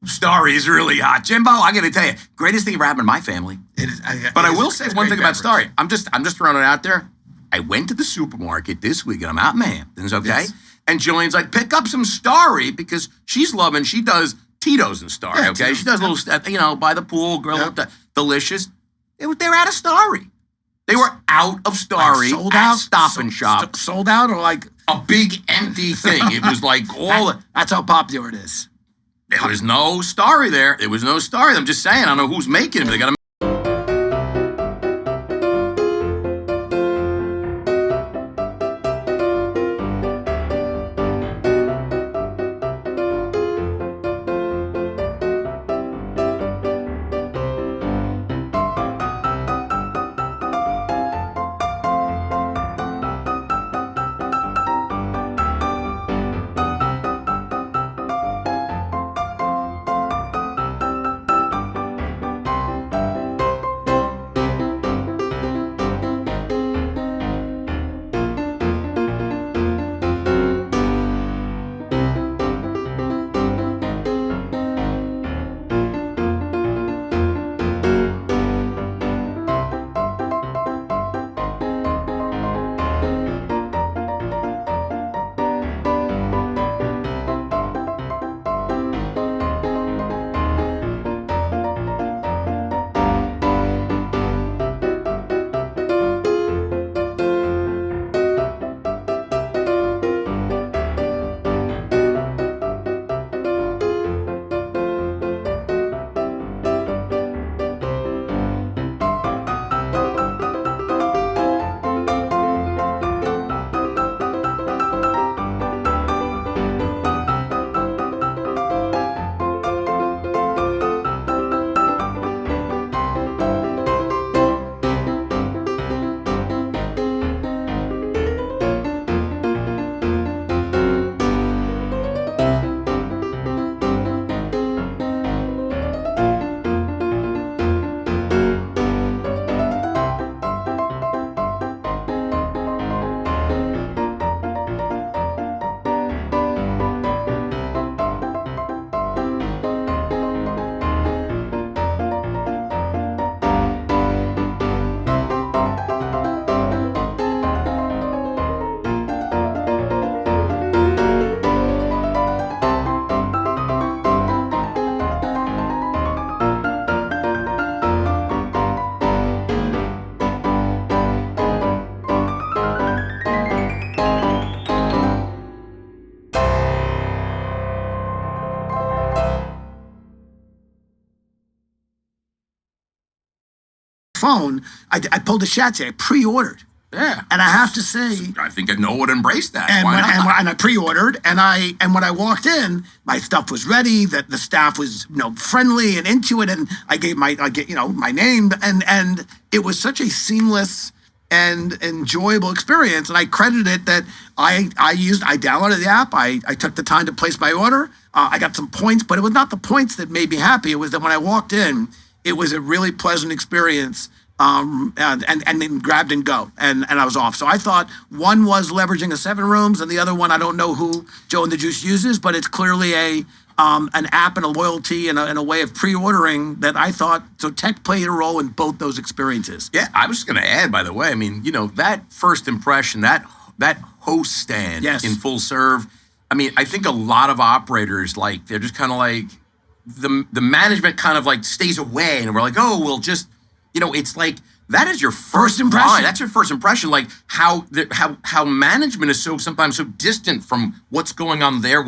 Starry is really hot. Jimbo, I got to tell you, greatest thing ever happened to my family. It is, But it I is will a say great one thing about beverage. Starry. I'm just throwing it out there. I went to the supermarket this week, and I'm out in Hamptons, okay? Yes. And Jillian's like, pick up some Starry because she does Tito's and Starry, Yeah, okay? Tito's. She does little stuff, by the pool, grill, Yep. delicious. They were out of Starry. They were out of Starry Sold at out? Stop and Shop. Sold out or like, A big empty thing. It was like that's how popular it is. there was no Starry there. There was no Starry. I'm just saying, I don't know who's making it, but they got to. Phone, I pulled a Shatsy. I pre-ordered. Yeah. And I have to say, I think Noah would embrace that. and Why not? and I pre-ordered, and when I walked in, my stuff was ready. That the staff was friendly and into it, and I gave my name, and it was such a seamless and enjoyable experience. And I credit it that I downloaded the app. I took the time to place my order. I got some points, but it was not the points that made me happy. It was that when I walked in, it was a really pleasant experience. And then grabbed and go, and I was off. So I thought one was leveraging a 7 rooms, and the other one I don't know who Joe and the Juice uses, but it's clearly an app and a loyalty and a way of pre-ordering that I thought. So tech played a role in both those experiences. Yeah, I was just going to add, by the way, I mean, that first impression, that host stand in full serve. I mean, I think a lot of operators, they're just kind of like the management kind of stays away, and we're like, oh, we'll just. It's like that is your first impression. Line. That's your first impression. Like how management is sometimes so distant from what's going on there.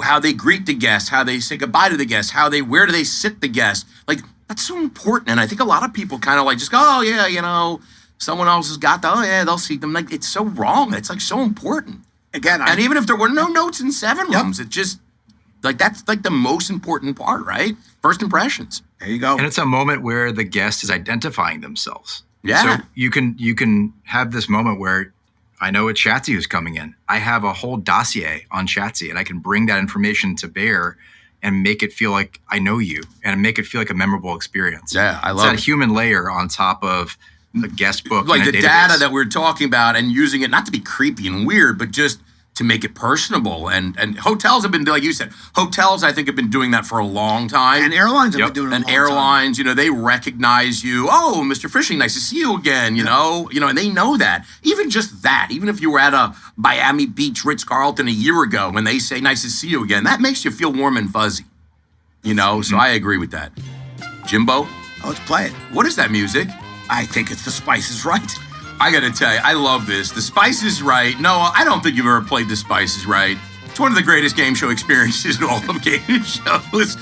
How they greet the guests, how they say goodbye to the guests, where do they sit the guests. Like that's so important. And I think a lot of people kind of just go, oh yeah, someone else has got they'll seat them. Like it's so wrong. It's so important. Again, and even if there were no notes in 7 rooms, it just that's the most important part, right? First impressions. There you go. And it's a moment where the guest is identifying themselves. Yeah. So you can have this moment where I know it's Schatzy who's coming in. I have a whole dossier on Schatzy, and I can bring that information to bear and make it feel like I know you and make it feel like a memorable experience. Yeah, I love that human layer on top of the guest book. Like the database. data that we're talking about and using it not to be creepy and weird, but just to make it personable. And hotels have been, like you said, I think have been doing that for a long time. And airlines have been doing it and a long airlines, time. They recognize you. Oh, Mr. Frischling, nice to see you again. And they know that. Even just that, even if you were at a Miami Beach Ritz-Carlton a year ago when they say nice to see you again, that makes you feel warm and fuzzy. So I agree with that. Jimbo? Oh, let's play it. What is that music? I think it's The Spice is Right. I got to tell you, I love this. The Spice is Right. Noah, I don't think you've ever played The Spice is Right. It's one of the greatest game show experiences in all of game shows.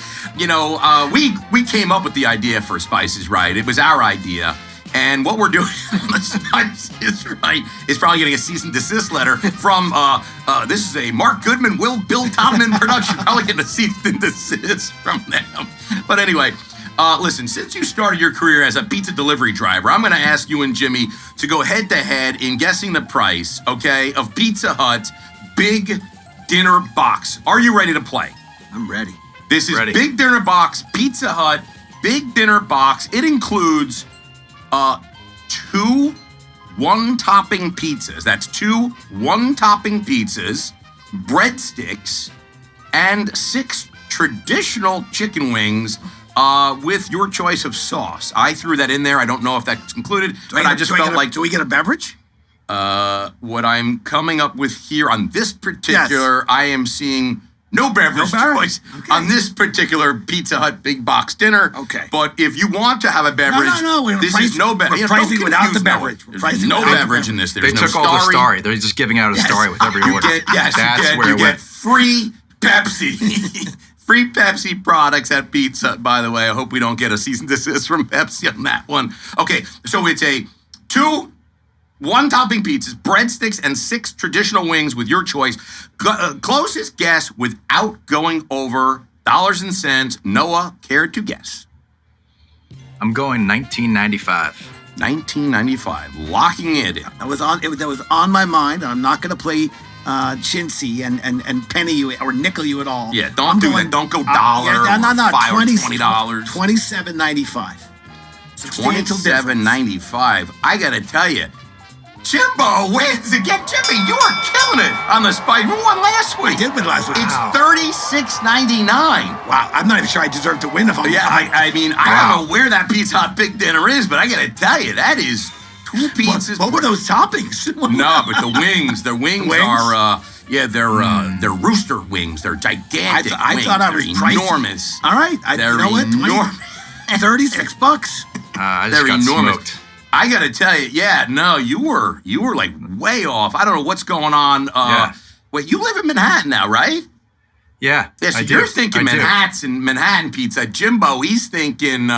We came up with the idea for Spice is Right. It was our idea. And what we're doing on The Spice is Right is probably getting a cease and desist letter from, this is a Mark Goodman, Bill Topman production. Probably getting a cease and desist from them. But anyway, listen, since you started your career as a pizza delivery driver, I'm going to ask you and Jimmy to go head-to-head in guessing the price, okay, of Pizza Hut's Big Dinner Box. Are you ready to play? I'm ready. This is Big Dinner Box, Pizza Hut, Big Dinner Box. It includes 2 one-topping pizzas. That's 2 one-topping pizzas, breadsticks, and 6 traditional chicken wings with your choice of sauce. I threw that in there. I don't know if that's included, but I just felt like... Do we get a beverage? What I'm coming up with here on this particular, I am seeing no beverage choice on this particular Pizza Hut Big Box Dinner. Okay. But if you want to have a beverage, this is no beverage. We're pricing without the beverage. There's no beverage in this. There's they took all the starry. They're just giving out a starry with every order. You get free Pepsi. Free Pepsi products at Pizza Hut, by the way. I hope we don't get a cease and desist from Pepsi on that one. Okay, so it's a 2 one-topping pizzas, breadsticks, and 6 traditional wings with your choice. Closest guess without going over dollars and cents. Noah, care to guess? I'm going 1995. 1995. Locking it in. That was on my mind, and I'm not going to play chintzy and penny you or nickel you at all. Yeah, don't do that. Don't go dollar or $5 or $20. $27.95. $27.95. I gotta tell you, Jimbo wins again. Jimmy, you are killing it on the Spice. You won last week. I did win last week. It's $36.99. Wow, I'm not even sure I deserve to win if I'm I mean, I don't know where that Pizza Hut Big Dinner is, but I gotta tell you, that is 2 pizzas. What were those toppings? No, but the wings are they're rooster wings. They're gigantic. I thought I was enormous. All right, they're enormous. $36. I just got smoked. I gotta tell you, you were like way off. I don't know what's going on. Wait, you live in Manhattan now, right? Yeah. So you're thinking Manhattan pizza. Jimbo, he's thinking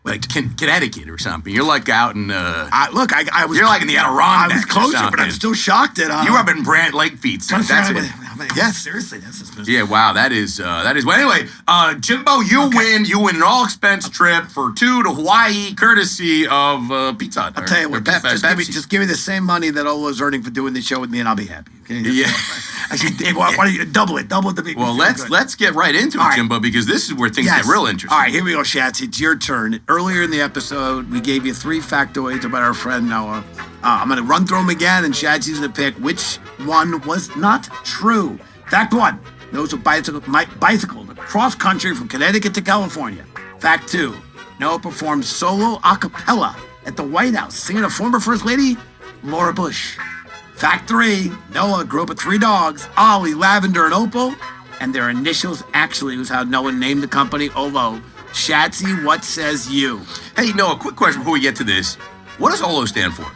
like Connecticut or something. You're like out in I was. You're like in the Adirondacks. I was closer, or but I'm something. still shocked at. You were up in Brant Lake feet. So that's it. Yes, seriously, that's suspicious. Yeah, wow, that is. Well, anyway, Jimbo, you win. You win an all-expense trip for 2 to Hawaii, courtesy of Pizza Hut. I'll tell you what, just give me the same money that Olo's earning for doing the show with me, and I'll be happy. Okay? Yeah. Actually, Dave, why don't you double it to be. Well, let's get right into it, Jimbo, because this is where things get real interesting. All right, here we go, Schatz. It's your turn. Earlier in the episode, we gave you 3 factoids about our friend Noah. I'm going to run through them again, and Schatzy's going to pick which one was not true. Fact 1, Noah bicycled across country from Connecticut to California. Fact 2, Noah performed solo a cappella at the White House, singing a former First Lady, Laura Bush. Fact 3, Noah grew up with 3 dogs, Ollie, Lavender, and Opal, and their initials actually was how Noah named the company Olo. Shatsy, what says you? Hey, Noah, quick question before we get to this. What does Olo stand for?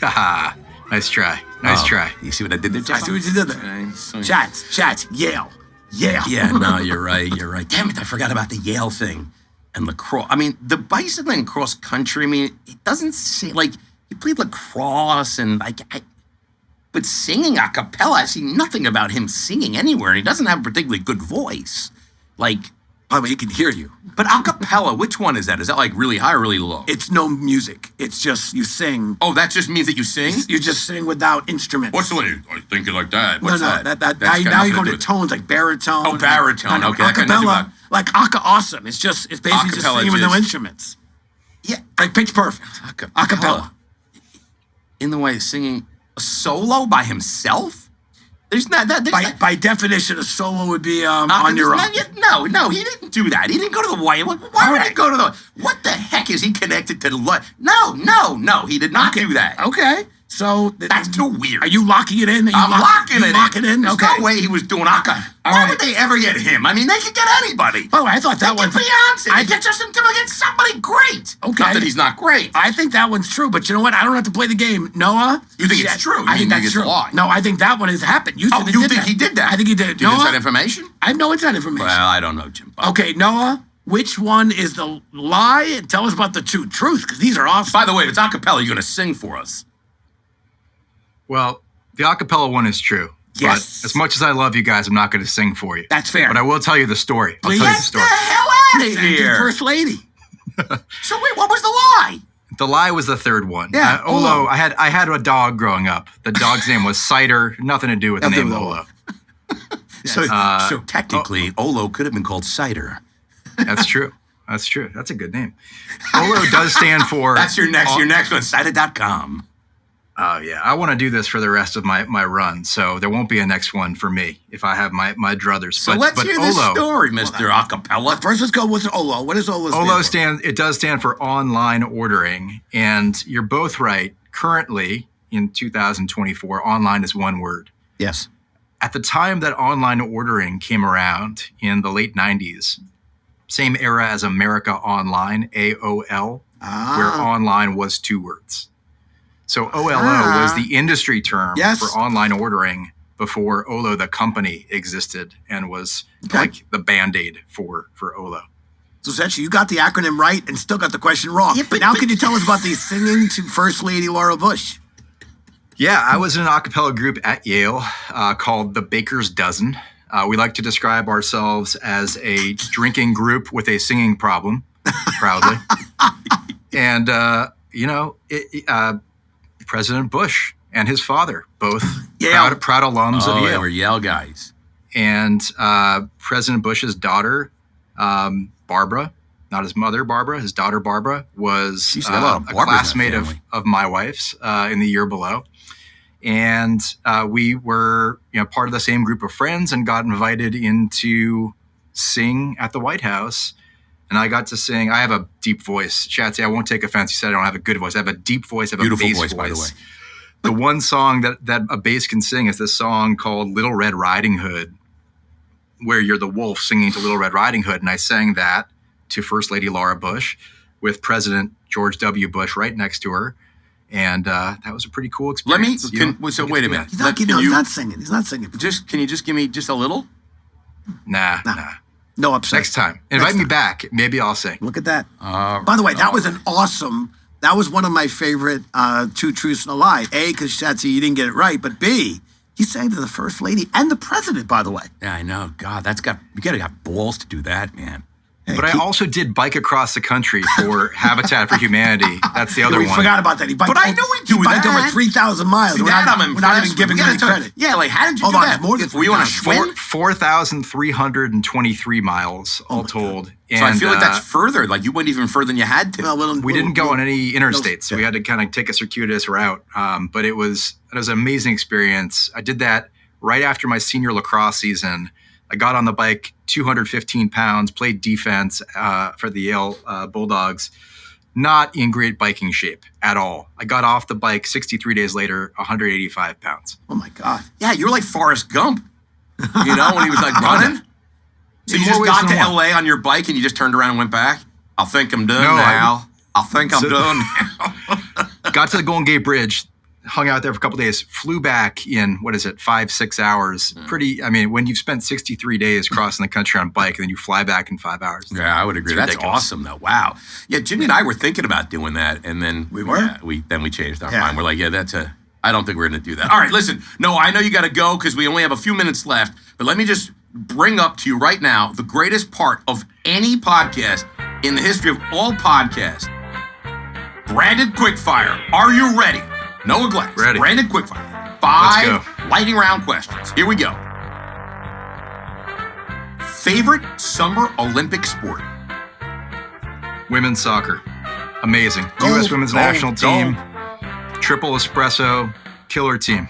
Haha, nice try. Nice try. You see what I did there, I see what you did there. Shats, Yale. Yeah, no, you're right. Damn it, I forgot about the Yale thing and lacrosse. I mean, the bicycling cross country, I mean, it doesn't say, like, he played lacrosse and, but singing a cappella, I see nothing about him singing anywhere, and he doesn't have a particularly good voice. Like, by the way, he can hear you. But a cappella, which one is that? Is that like really high or really low? It's no music. It's just you sing. Oh, that just means that you sing? You just sing without instruments. What's the way? I think it like that. What's that? Now you go to tones like baritone. Oh, baritone. Okay. Acapella, like awesome. It's basically just singing with no instruments. Yeah. Like pitch perfect. Acapella. In the way of singing a solo by himself? There's not that. By definition, a solo would be on your own. No, he didn't do that. He didn't go to the White. Why would he go to the? What the heck is he connected to the? No, he did not do that. Okay, so that's too weird. Are you locking it in? I'm locking it in. There's okay. no way he was doing Aka. Why would they ever get him? I mean, they could get anybody. Oh, I thought that one. Beyonce. I get Justin Timberlake, somebody great. Okay, not that he's not great. I think that one's true, but you know what? I don't have to play the game. Noah, you think it's true? I think that's true. No, I think that one has happened. You think he did that? I think he did. Do you inside information? I have no inside information. Well, I don't know, Jim. Okay, Noah, which one is the lie? And tell us about the truth, because these are awesome. By the way, if it's a cappella, you're going to sing for us. Well, the acapella one is true. Yes. But as much as I love you guys, I'm not going to sing for you. That's fair. But I will tell you the story. Please. I'll tell you the story. Get the hell out of here. First lady. So wait, what was the lie? The lie was the third one. Yeah, Olo. I had a dog growing up. The dog's name was Cider. Nothing to do with the name Olo. So technically, Olo could have been called Cider. That's true. That's a good name. Olo does stand for. That's your next one. Cider.com. Oh, yeah. I want to do this for the rest of my run, so there won't be a next one for me if I have my druthers. So let's hear this story, Mr. Acapella. First, let's go with Olo. What does Olo stand for? It does stand for online ordering, and you're both right. Currently, in 2024, online is one word. Yes. At the time that online ordering came around in the late 90s, same era as America Online, AOL, where online was 2 words. So OLO was the industry term for online ordering before Olo, the company, existed and was like the Band-Aid for Olo. So essentially, you got the acronym right and still got the question wrong. Yeah, but can you tell us about the singing to First Lady Laura Bush? Yeah, I was in an a cappella group at Yale called the Baker's Dozen. We like to describe ourselves as a drinking group with a singing problem, proudly. And, President Bush and his father, both proud alums of Yale. They were Yale guys. And President Bush's daughter, Barbara, not his mother, Barbara, his daughter, Barbara, was a classmate of my wife's in the year below. And we were part of the same group of friends and got invited in to sing at the White House. And I got to sing. I have a deep voice. Shatsy, I won't take offense. You said I don't have a good voice. I have a deep voice. I have Beautiful a bass voice, by the way. The one song that a bass can sing is this song called Little Red Riding Hood, where you're the wolf singing to Little Red Riding Hood. And I sang that to First Lady Laura Bush with President George W. Bush right next to her. And that was a pretty cool experience. Wait a minute. He's not singing. He's not singing. Can you just give me just a little? Nah. No upset. Next time. Invite me back. Maybe I'll sing. Look at that. By the way, that was one of my favorite two truths and a lie. A, because Shatsy, you didn't get it right, but B, he sang to the first lady and the president, by the way. Yeah, I know. God, you gotta have balls to do that, man. But I also did bike across the country for Habitat for Humanity. That's the other one. We forgot about that. But I know we do that. He biked over 3,000 miles. See, we're not even giving him any credit. Yeah, like, how did you Hold do on, that? it's more than Were you on a Schwinn? 4,323 miles, all told. So I feel like that's further. Like, you went even further than you had to. We didn't go on any interstates. So we had to kind of take a circuitous route. But it was an amazing experience. I did that right after my senior lacrosse season. I got on the bike, 215 pounds, played defense for the Yale Bulldogs. Not in great biking shape at all. I got off the bike 63 days later, 185 pounds. Oh, my God. Yeah, you're like Forrest Gump, you know, when he was like running. So you just got to L.A. on your bike and you just turned around and went back? I think I'm done now. I think I'm done now. Got to the Golden Gate Bridge, hung out there for a couple of days, flew back in, 5-6 hours. When you've spent 63 days crossing the country on a bike and then you fly back in 5 hours. Yeah, I would agree. That's awesome, though. Wow. Yeah, Jimmy and I were thinking about doing that, and then we changed our mind. We're like, I don't think we're going to do that. All right, listen. No, I know you got to go because we only have a few minutes left, but let me just bring up to you right now the greatest part of any podcast in the history of all podcasts. Branded Quickfire. Are you ready? Noah Glass. Ready. Branded Quickfire. 5 lightning round questions. Here we go. Favorite summer Olympic sport? Women's soccer. Amazing. U.S. Women's National Team. Triple espresso. Killer team.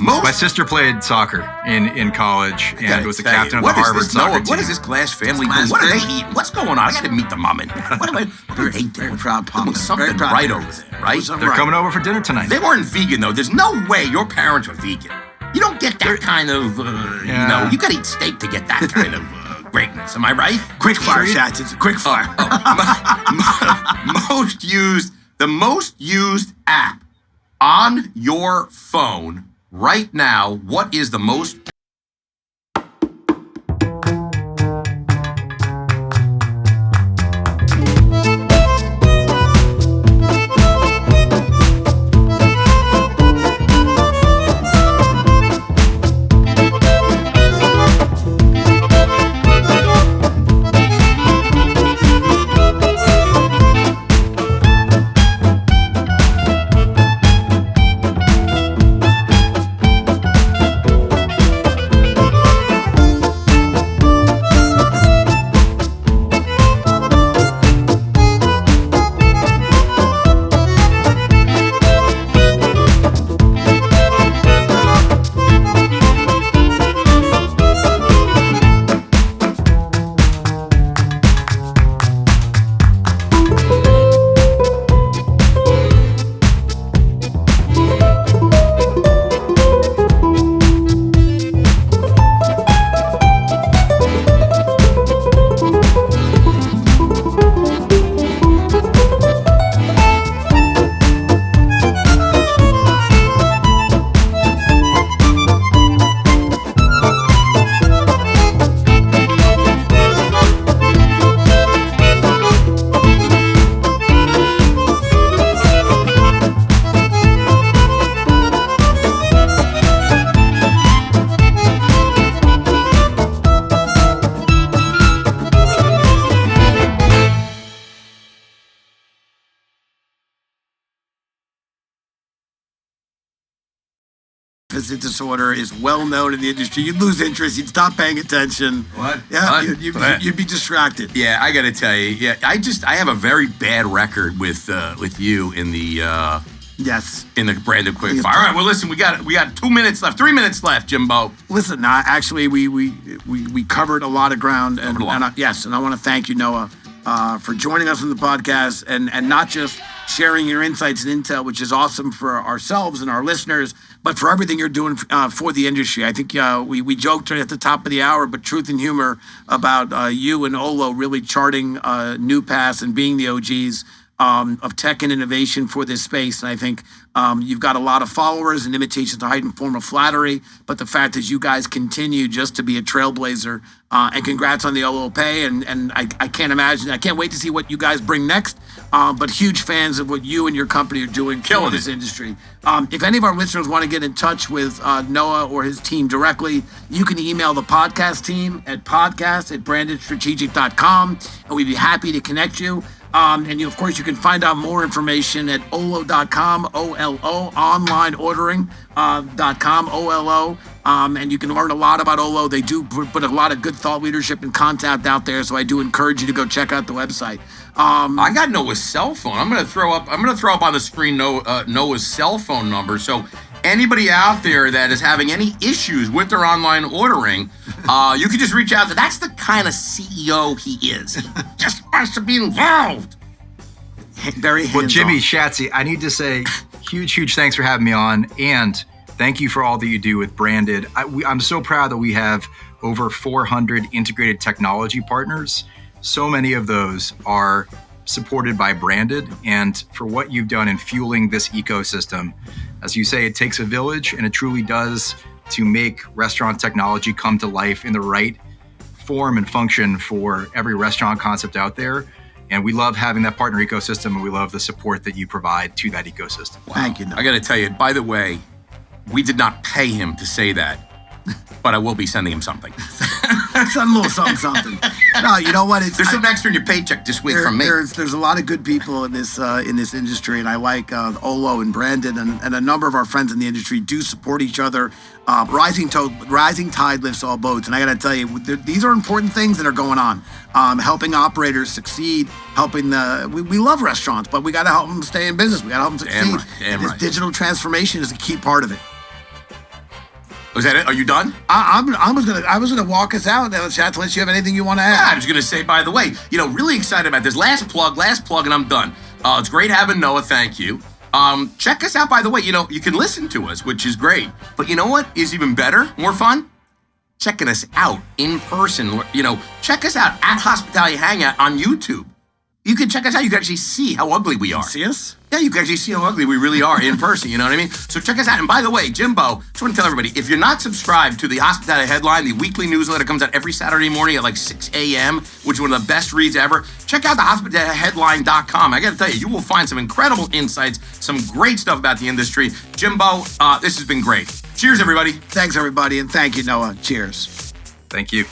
My sister played soccer in college and was the captain of the Harvard soccer team. What is this Glass family doing? What are they eating? What's going on? I got to meet the mom and dad. What are they doing? Very proud, Papa. Something right over there, right? They're coming over for dinner tonight. They weren't vegan, though. There's no way your parents were vegan. You don't get that kind of, you got to eat steak to get that kind of greatness. Am I right? Quickfire, Shats. It's a quickfire. The most used app on your phone right now, what is the most? Deficit disorder is well known in the industry. You'd lose interest. You'd stop paying attention. What? Yeah, you'd be distracted. Yeah, I got to tell you. Yeah, I have a very bad record with you in the yes in the branded quickfire. All right, well, listen, we got 2 minutes left, 3 minutes left, Jimbo. Listen, actually, we covered a lot of ground, and I want to thank you, Noah, for joining us on the podcast and not just sharing your insights and intel, which is awesome for ourselves and our listeners, but for everything you're doing for the industry. I think we joked right at the top of the hour, but truth and humor about you and Olo really charting new paths and being the OGs of tech and innovation for this space. And I think you've got a lot of followers, and imitation's a heightened form of flattery. But the fact is you guys continue just to be a trailblazer. And congrats on the Olo Pay. And I can't imagine, I can't wait to see what you guys bring next. But huge fans of what you and your company are doing for this industry. If any of our listeners want to get in touch with Noah or his team directly, you can email the podcast team at podcast@brandedstrategic.com, and we'd be happy to connect you. And of course, you can find out more information at olo.com, O-L-O, online ordering.com, O-L-O. And you can learn a lot about Olo. They do put a lot of good thought leadership and content out there. So I do encourage you to go check out the website. I got Noah's cell phone. I'm gonna throw up on the screen Noah's cell phone number. So anybody out there that is having any issues with their online ordering, you can just reach out. That's the kind of CEO he is. He just wants to be involved. Very hands-on. Well, Jimmy, Schatzy, I need to say huge thanks for having me on, and thank you for all that you do with Branded. I'm so proud that we have over 400 integrated technology partners. So many of those are supported by Branded, and for what you've done in fueling this ecosystem. As you say, it takes a village, and it truly does, to make restaurant technology come to life in the right form and function for every restaurant concept out there. And we love having that partner ecosystem, and we love the support that you provide to that ecosystem. Wow. Thank you. I got to tell you, by the way, we did not pay him to say that, but I will be sending him something. Some little something. No, you know what? There's some extra in your paycheck this week from me. There's a lot of good people in this industry, and I like Olo and Brandon, and a number of our friends in the industry do support each other. Rising tide lifts all boats, and I got to tell you, these are important things that are going on. Helping operators succeed, we love restaurants, but we got to help them stay in business. We got to help them succeed. And this digital transformation is a key part of it. Was that it? Are you done? I was gonna walk us out, Schatz, unless you have anything you want to add. Yeah, I was gonna say, by the way, really excited about this last plug, and I'm done. It's great having Noah. Thank you. Check us out, by the way. You can listen to us, which is great. But you know what is even better, more fun? Checking us out in person. Check us out at Hospitality Hangout on YouTube. You can check us out. You can actually see how ugly we are. See us? Yeah, you can actually see how ugly we really are in person. You know what I mean? So check us out. And by the way, Jimbo, just want to tell everybody, if you're not subscribed to the Hospitality Headline, the weekly newsletter comes out every Saturday morning at like 6 a.m., which is one of the best reads ever. Check out the hospitalityheadline.com. I got to tell you will find some incredible insights, some great stuff about the industry. Jimbo, this has been great. Cheers, everybody. Thanks, everybody. And thank you, Noah. Cheers. Thank you.